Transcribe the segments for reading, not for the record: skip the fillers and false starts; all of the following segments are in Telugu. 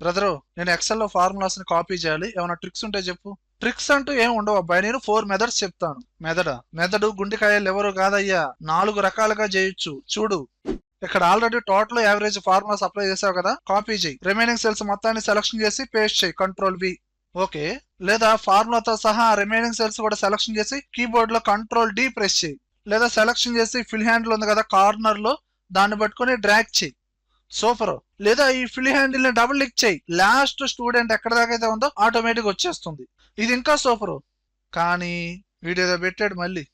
బ్రదరు, నేను ఎక్సెల్ లో ఫార్ములాస్ ని కాపీ చేయాలి, ఏమైనా ట్రిక్స్ ఉంటే చెప్పు. ట్రిక్స్ అంటూ ఏం ఉండవు అబ్బాయి, నేను 4 మెథడ్స్ చెప్తాను. మెదడు గుండెకాయ లివరు కాదయ్యా, 4 రకాలుగా చేయొచ్చు. చూడు, ఇక్కడ already total average formulas apply చేసావు కదా, కాపీ చేయి. రిమైనింగ్ సెల్స్ మొత్తాన్ని సెలక్షన్ చేసి పేస్ట్ చేయి, Ctrl V. ఓకే, లేదా ఫార్ములాతో సహా రిమైనింగ్ సెల్స్ కూడా సెలక్షన్ చేసి కీబోర్డ్ లో Ctrl D ప్రెస్ చేయి. లేదా సెలక్షన్ చేసి ఫిల్ హ్యాండిల్ ఉంది కదా కార్నర్ లో, దాన్ని పట్టుకొని డ్రాగ్ చేయి. సూపర్. లేదా ఈ ఫిల్ హ్యాండిల్ ని డబుల్ క్లిక్ చేయి, లాస్ట్ స్టూడెంట్ ఎక్కడ దాకా అయితే ఉందో ఆటోమేటిక్ వచ్చేస్తుంది. ఇది ఇంకా సూపర్. కానీ వీడేదో పెట్టాడు మళ్ళీ.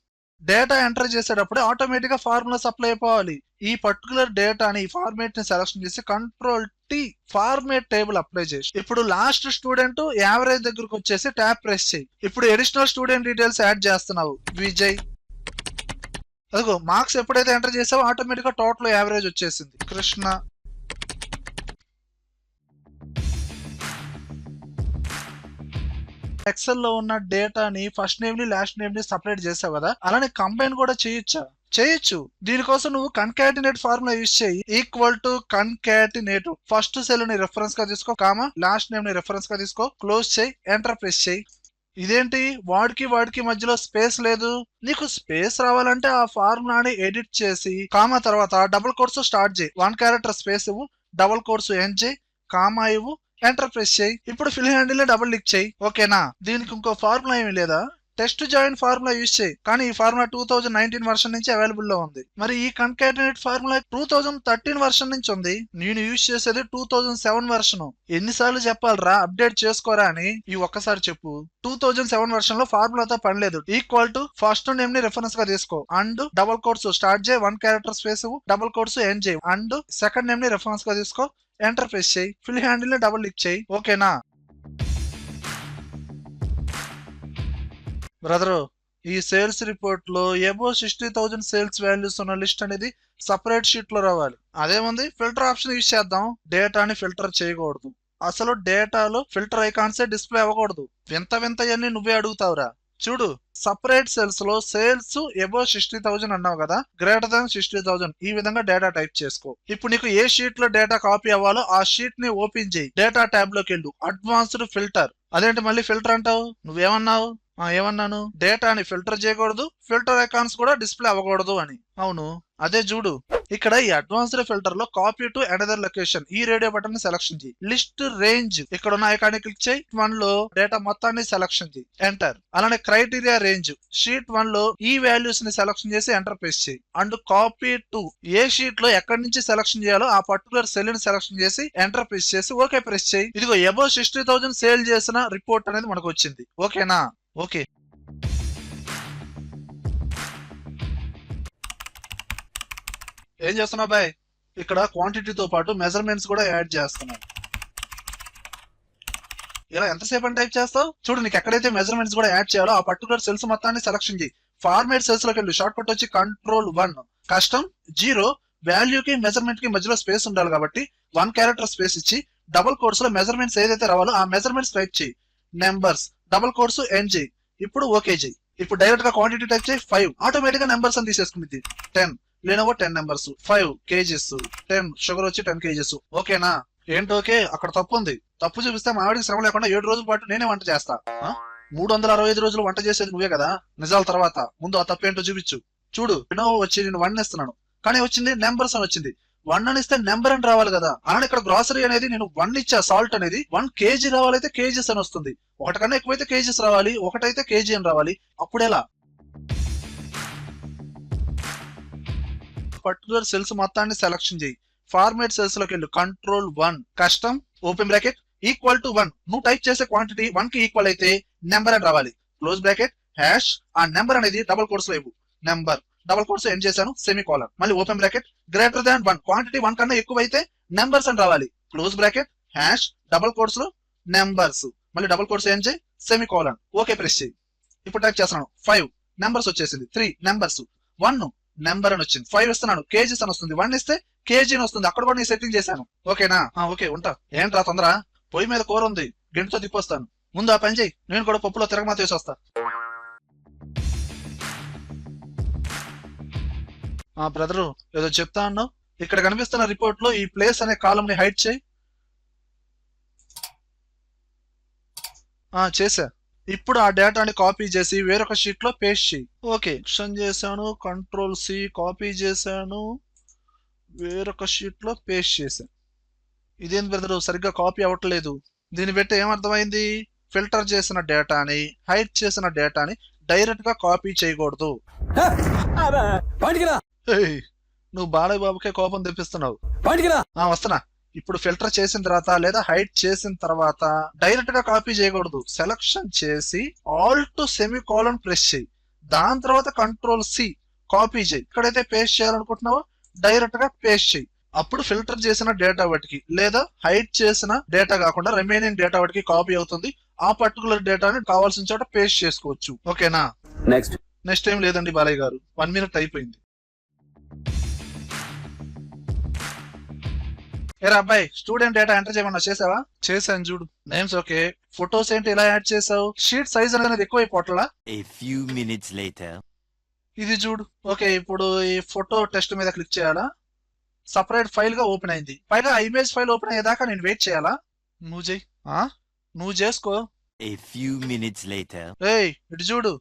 డేటా ఎంటర్ చేసేటప్పుడు ఆటోమేటిక్ గా ఫార్ములాస్ అప్లై అయిపోవాలి. ఈ పర్టికులర్ డేటాని ఈ ఫార్మేట్ ని సెలక్షన్ చేసి Ctrl T format table apply చేసి ఇప్పుడు లాస్ట్ స్టూడెంట్ యావరేజ్ దగ్గరకు వచ్చేసి ట్యాబ్ ప్రెస్ చేయి. ఇప్పుడు అడిషనల్ స్టూడెంట్ డీటెయిల్స్ యాడ్ చేస్తున్నావు, విజయ్. అదిగో మార్క్స్ ఎప్పుడైతే ఎంటర్ చేసావో ఆటోమేటిక్ గా టోటల్ యావరేజ్ వచ్చేసింది, కృష్ణ. ఎక్సెల్ లో ఉన్న డేటాని ఫస్ట్ నేమ్ ని లాస్ట్ నేమ్ ని సపరేట్ చేసావు కదా, అలానే కంబైన్ కూడా చేయొచ్చా? చేయొచ్చు. దీనికోసం నువ్వు కన్కాటినేట్ ఫార్ములా యూజ్ చేయి. Equal to concatenate, first cell ని రెఫరెన్స్ గా తీసుకో, కామా లాస్ట్ నేమ్ ని రెఫరెన్స్ గా తీసుకో, క్లోజ్ చేయి, ఎంటర్ ప్రెస్ చేయి. ఇదేంటి వాడికి మధ్యలో స్పేస్ లేదు? నీకు స్పేస్ రావాలంటే ఆ ఫార్ములాని ఎడిట్ చేసి కామా తర్వాత డబుల్ కోట్స్ స్టార్ట్ చేయి, 1 క్యారెక్టర్ స్పేస్ ఇవ్వు, డబుల్ కోట్స్ ఎండ్ చేయి, కామా ఇవ్వు, ఎంటర్ ప్రెస్ చేయి. ఇప్పుడు ఫిల్ హ్యాండిల్ డబుల్ క్లిక్ చేయి. ఓకేనా? దీనికి ఇంకో ఫార్ములా ఏమీ లేదా? టెస్ట్ జాయిన్ ఫార్ములా యూజ్ చేయి. కానీ ఈ ఫార్ములా 2019 వర్షన్ నుంచి అవైలబుల్ లో ఉంది. మరి ఈ కన్కాటినేట్ ఫార్ములా 2013 వర్షన్ నుంచి ఉంది. నేను యూజ్ చేసేది 2007 వర్షన్. ఎన్నిసార్లు చెప్పాలరా అప్డేట్ చేసుకోరా అని? ఈ ఒక్కసారి చెప్పు. 2007 వర్షన్ లో ఫార్ములాతో పని లేదు. ఈక్వల్ టు ఫస్ట్ నేమ్ ని రిఫరెన్స్ గా తీసుకో, అండ్ డబుల్ కోట్స్ స్టార్ట్ చేయి, 1 character space double quotes end చేయి, అండ్ సెకండ్ నేమ్ ని రిఫరెన్స్ గా తీసుకో, ఎంటర్ ప్రెస్ చేయి, ఫిల్ హ్యాండిల్ ని డబుల్ క్లిక్ చేయి. ఓకేనా? బ్రదరు, ఈ సేల్స్ రిపోర్ట్ లో అబోవ్ 60,000 సేల్స్ వాల్యూస్ ఉన్న లిస్ట్ అనేది సపరేట్ షీట్ లో రావాలి. అదేముంది, ఫిల్టర్ ఆప్షన్ యూజ్ చేద్దాం. డేటాని ఫిల్టర్ చేయకూడదు. అసలు డేటాలో ఫిల్టర్ ఐకాన్సే డిస్ప్లే అవ్వకూడదు. వింతయన్ని నువ్వే అడుగుతావురా. చూడు, సపరేట్ సెల్స్ లో సేల్స్ అబోవ్ 60,000 అన్నావు కదా, గ్రేటర్ దాన్ 60,000 ఈ విధంగా డేటా టైప్ చేసుకో. ఇప్పుడు నీకు ఏ షీట్ లో డేటా కాపీ అవ్వాలో ఆ షీట్ ని ఓపెన్ చేయి, డేటా ట్యాబ్ లోకి వెళ్ళు, అడ్వాన్స్డ్ ఫిల్టర్. అదేంటి మళ్ళీ ఫిల్టర్ అంటావు? నువ్వేమన్నావు? ఏమన్నాను? డేటాని ఫిల్టర్ చేయకూడదు, ఫిల్టర్ ఐకాన్స్ కూడా డిస్ప్లే అవ్వకూడదు అని. అవును, అదే చూడు. ఇక్కడ ఈ అడ్వాన్స్డ్ ఫిల్టర్ లో కాపీ టు అనదర్ లొకేషన్, ఈ రేడియో బటన్ ని సెలక్షన్ చేయి. లిస్ట్ రేంజ్ ఇక్కడ ఉన్న ఐకాన్ క్లిక్ చేయి, 1 లో డేటా మొత్తాన్ని సెలక్షన్ చేయి, ఎంటర్. అలానే క్రైటీరియా రేంజ్ షీట్ 1 లో ఈ వాల్యూస్ ని సెలక్షన్ చేసి ఎంటర్ ప్రెస్ చేయి. And copy to A sheet లో ఎక్కడి నుంచి సెలక్షన్ చేయాలో ఆ పర్టికులర్ సెల్ ని సెలక్షన్ చేసి ఎంటర్ ప్రెస్ చేసి ఓకే ప్రెస్ చేయి. ఇదిగో అబోవ్ 60,000 సేల్ చేసిన రిపోర్ట్ అనేది మనకు వచ్చింది. ఓకేనా? ఓకే. ఏం చేస్తున్నావు బాయ్? ఇక్కడ క్వాంటిటీతో పాటు మెజర్మెంట్స్ కూడా యాడ్ చేస్తున్నావు. ఇలా ఎంతసేపు అని టైప్ చేస్తావు? చూడు, నీకు ఎక్కడైతే మెజర్మెంట్స్ కూడా యాడ్ చేయాలో ఆ పర్టికులర్ సెల్స్ మొత్తాన్ని సెలక్షన్ చేయి. ఫార్మేట్ సెల్స్ లోకి వెళ్ళి షార్ట్ కట్ వచ్చి Ctrl1, కస్టమ్ 0, వాల్యూ కి మెజర్మెంట్ కి మధ్యలో స్పేస్ ఉండాలి కాబట్టి 1 క్యారెక్టర్ స్పేస్ ఇచ్చి డబుల్ కోట్స్ లో మెజర్మెంట్స్ ఏదైతే రావాలో ఆ మెజర్మెంట్స్ టైప్ చేయి, నెంబర్స్ డబుల్ కోట్స్ ఎండ్ చేయి. ఇప్పుడు ఓకే చేయి. ఇప్పుడు డైరెక్ట్ గా క్వాంటిటీ టైప్ చేయి, 5. ఆటోమేటిక్ గా నెంబర్స్ అని తీసేసుకుంది. 10 లేనవో 10 నెంబర్స్, 5 కేజీస్, 10 షుగర్ వచ్చి 10 కేజీస్. ఓకేనా? ఏంటి ఓకే? అక్కడ తప్పు ఉంది. తప్పు చూపిస్తే మా ఆవిడికి శ్రమ లేకుండా 7 రోజుల పాటు నేనే వంట చేస్తా. 365 రోజులు వంట చేసేది నువ్వే కదా. నిజాల తర్వాత ముందు ఆ తప్పు ఏంటో చూపించు. చూడు, వచ్చి నేను 1 ఇస్తున్నాను, కానీ వచ్చింది నెంబర్స్ అని వచ్చింది. 1 అని ఇస్తే నెంబర్ అని రావాలి కదా. అలానే ఇక్కడ గ్రాసరీ అనేది నేను 1 ఇచ్చా, సాల్ట్ అనేది 1 కేజీ రావాలైతే కేజీస్ అని వస్తుంది. ఒకటికన్నా ఎక్కువైతే కేజీస్ రావాలి, ఒకటైతే కేజీ అని రావాలి. అప్పుడెలా? పర్టికులర్ సెల్స్ మొత్తాన్ని సెలక్షన్ చేయి. ఫార్మేట్ సెల్స్ లోకి వెళ్ళు, Ctrl1, custom open bracket equal to 1. నువ్వు టైప్ చేసే క్వాంటిటీ 1 కి ఈక్వల్ అయితే నెంబర్ అని రావాలి. క్లోజ్ బ్రాకెట్ హ్యాష్, ఆ నెంబర్ అనేది డబుల్ కోట్స్ లో ఇవ్వు, నెంబర్ డబుల్ కోట్స్ ఎండ్ చేశాను, సెమీకోలన్. మళ్ళీ open bracket greater than 1, quantity 1 కన్నా ఎక్కువ అయితే నెంబర్స్ అని రావాలి. Close bracket hash double quotes లో నెంబర్స్, మళ్ళీ డబుల్ కోట్స్ ఎండ్ చేయి, సెమీకోలన్. ఓకే ప్రెస్ చేయి. ఇప్పుడు టైప్ చేస్తున్నాను, 5 నెంబర్స్ వచ్చేసింది, 3 నెంబర్స్, 1 నెంబర్ అని వచ్చింది, 5 ఇస్తున్నాను కేజీస్ అని వస్తుంది, 1 ఇస్తే కేజీ అని వస్తుంది. అక్కడ కూడా నేను సెట్టింగ్ చేశాను. ఓకేనా? ఓకే, ఉంటా. ఏంట్రా తొందర? పొయ్యి మీద కూర ఉంది, గింటతో తిప్పొస్తాను. ముందు ఆ పని చేయి, నేను కూడా పప్పులో తిరగమాత వేసి వస్తా. బ్రదరు, ఏదో చెప్తా అన్నావు. ఇక్కడ కనిపిస్తున్న రిపోర్ట్ లో ఈ ప్లేస్ అనే కాలం ని హైడ్ చేయి. చేసా. ఇప్పుడు ఆ డేటాని కాపీ చేసి వేరొక షీట్ లో పేస్ట్ చేయి. ఓకే, చేశాను, Ctrl+C కాపీ చేశాను, వేరొక షీట్ లో పేస్ట్ చేశాను. ఇదేంటి బ్రదరు సరిగ్గా కాపీ అవ్వట్లేదు? దీన్ని బట్టి ఏమర్థమైంది? ఫిల్టర్ చేసిన డేటాని, హైడ్ చేసిన డేటాని డైరెక్ట్ గా కాపీ చేయకూడదు. నువ్వు బాలయ్య బాబుకే కోపం తెప్పిస్తున్నావు. వస్తున్నా. ఇప్పుడు ఫిల్టర్ చేసిన తర్వాత లేదా హైడ్ చేసిన తర్వాత డైరెక్ట్ గా కాపీ చేయకూడదు. సెలక్షన్ చేసి ఆల్ట్ సెమీకోలన్ ప్రెస్ చేయి. దాని తర్వాత Ctrl+C కాపీ చేయి. ఇక్కడైతే పేస్ట్ చేయాలనుకుంటున్నావో డైరెక్ట్ గా పేస్ట్ చేయి. అప్పుడు ఫిల్టర్ చేసిన డేటా వాటికి లేదా హైడ్ చేసిన డేటా కాకుండా రిమైనింగ్ డేటా వాటికి కాపీ అవుతుంది. ఆ పర్టికులర్ డేటాని కావాల్సిన చోట పేస్ట్ చేసుకోవచ్చు. ఓకేనా? నెక్స్ట్ ఏం లేదండి బాలయ్య గారు, 1 minute అయిపోయింది. ఏరా అబ్బాయి, స్టూడెంట్ డేటా ఎంటర్ చేయమన్నా చేసావా? చేశాను చూడు. Names okay. ఫొటోస్ ఏంటి ఇలా యాడ్ చేసావు? షీట్ సైజ్ అనేది ఎక్కువైపోట్లా. ఇది చూడు. ఓకే, ఇప్పుడు ఈ ఫోటో టెస్ట్ మీద క్లిక్ చేయాలా? సపరేట్ ఫైల్ గా ఓపెన్ అయింది. పైగా ఇమేజ్ ఫైల్ ఓపెన్ అయ్యేదాకా నేను వెయిట్ చేయాలా? నువ్వు చెయ్యి. నువ్వు చేసుకో. ఏయ్ ఇటు చూడు.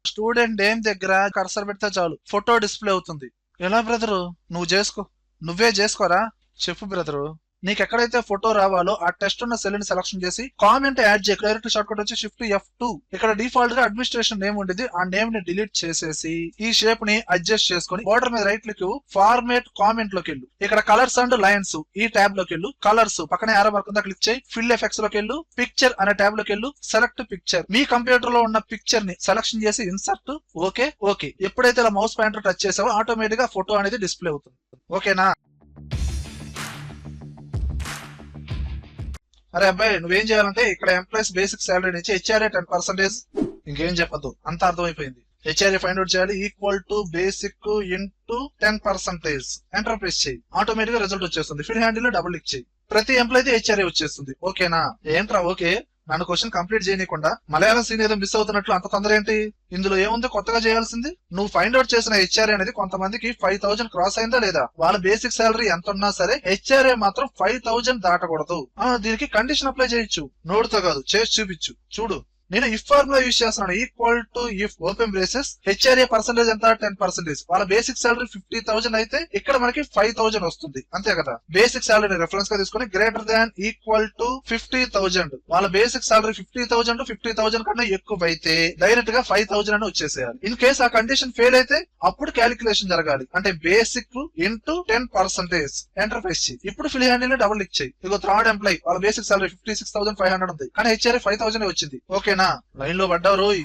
స్టూడెంట్ నేమ్ దగ్గర కర్సర్ పెడితే చాలు ఫోటో డిస్ప్లే అవుతుంది. ఎలా బ్రదరు? నువ్వు చేసుకో. నువ్వే చేసుకోరా. చెప్పు బ్రదరు. నీకు ఎక్కడైతే ఫోటో రావాలో ఆ టెస్ట్ ఉన్న సెల్ ని సెలక్షన్ చేసి కామెంట్ యాడ్ చేయ. డైరెక్ట్ షార్ట్ కట్ వచ్చి Shift F2. ఇక్కడ డిఫాల్ట్ గా అడ్మినిస్ట్రేషన్ నేమ్ ఉండేది. ఆ నేమ్ ని డిలీట్ చేసేసి ఈ షేప్ ని అడ్జస్ట్ చేసుకుని బోర్డర్ మీద రైట్ క్లిక్, ఫార్మేట్ కామెంట్ లోకి వెళ్ళు. ఇక్కడ కలర్స్ అండ్ లైన్స్ ఈ ట్యాబ్ లోకి వెళ్ళు. కలర్స్ పక్కనే ఆరో మార్క్ ఉందా క్లిక్ చేయి. ఫిల్ ఎఫెక్ట్స్ లోకి వెళ్ళు. పిక్చర్ అనే ట్యాబ్ లోకి వెళ్ళు. Select picture. మీ కంప్యూటర్ లో ఉన్న పిక్చర్ ని సెలక్షన్ చేసి ఇన్సర్ట్. ఓకే. ఎప్పుడైతే ఇలా మౌస్ పాయింటర్ టచ్ చేసావో ఆటోమేటిక్ గా ఫోటో అనేది డిస్ప్లే అవుతుంది. ఓకేనా? అరే అబ్బాయి, నువ్వేం చేయాలంటే ఇక్కడ ఎంప్లాయీస్ బేసిక్ సాలరీ నుంచి HRA 10%. ఇంకేం చెప్పద్దు, అంత అర్థమైపోయింది. HRA ఫైండ్ అవుట్ చేయాలి. Equal to basic into 10%. Enter press చేయి. ఆటోమేటిక్ గా రిజల్ట్ వచ్చేస్తుంది. ఫిల్ హ్యాండిల్ లో డబుల్ క్లిక్ చేయి. ప్రతి ఎంప్లాయీ HRA వచ్చేస్తుంది. ఓకేనా? ఏంట్రా ఓకే? నన్ను క్వశ్చన్ కంప్లీట్ చేయనీయకుండా మలయాళం సీన్ ఏదో మిస్ అవుతున్నట్లు అంత తొందర ఏంటి? ఇందులో ఏముంది కొత్తగా చేయాల్సింది? నువ్వు ఫైండ్ అవుట్ చేసిన HRA అనేది కొంతమందికి 5,000 క్రాస్ అయిందా లేదా? వాళ్ళ బేసిక్ సాలరీ ఎంత ఉన్నా సరే HRA మాత్రం 5,000 దాటకూడదు. దీనికి కండిషన్ అప్లై చేయొచ్చు. నోడుతో కాదు, చేసి చూపించు. చూడు, నేను ఇఫ్ ఫార్ములా యూజ్ చేస్తున్నాను. Equal to if open braces HRA percentage ఎంత? 10%. వాళ్ళ బేసిక్ సాలరీ 50,000 అయితే ఇక్కడ మనకి 5,000 వస్తుంది. అంతే కదా? బేసిక్ సాలరీ రెఫరెన్స్ గా తీసుకుని గ్రేటర్ దాన్ ఈక్వల్ టు 50,000. వాళ్ళ బేసిక్ సాలరీ 50,000 కన్నా ఎక్కువ అయితే డైరెక్ట్ గా 5,000 అని వచ్చేసేయాలి. ఇన్ కేసు ఆ కండిషన్ ఫెయిల్ అయితే అప్పుడు క్యాలిక్యులేషన్ జరగాలి. అంటే బేసిక్ ఇంటూ 10%. ఎంటర్ ప్రెస్ చేయి. ఇప్పుడు ఫిల్ హ్యాండిల్ లో డబుల్ క్లిక్ చేయి. ఇగో థర్డ్ ఎంప్లాయీ వాళ్ళ బేసిక్ సాలరీ 56,500 ఉంది, కానీ HRA 5,000 వచ్చింది. ఓకే, లైన్ లో పడ్డావు రోయ్.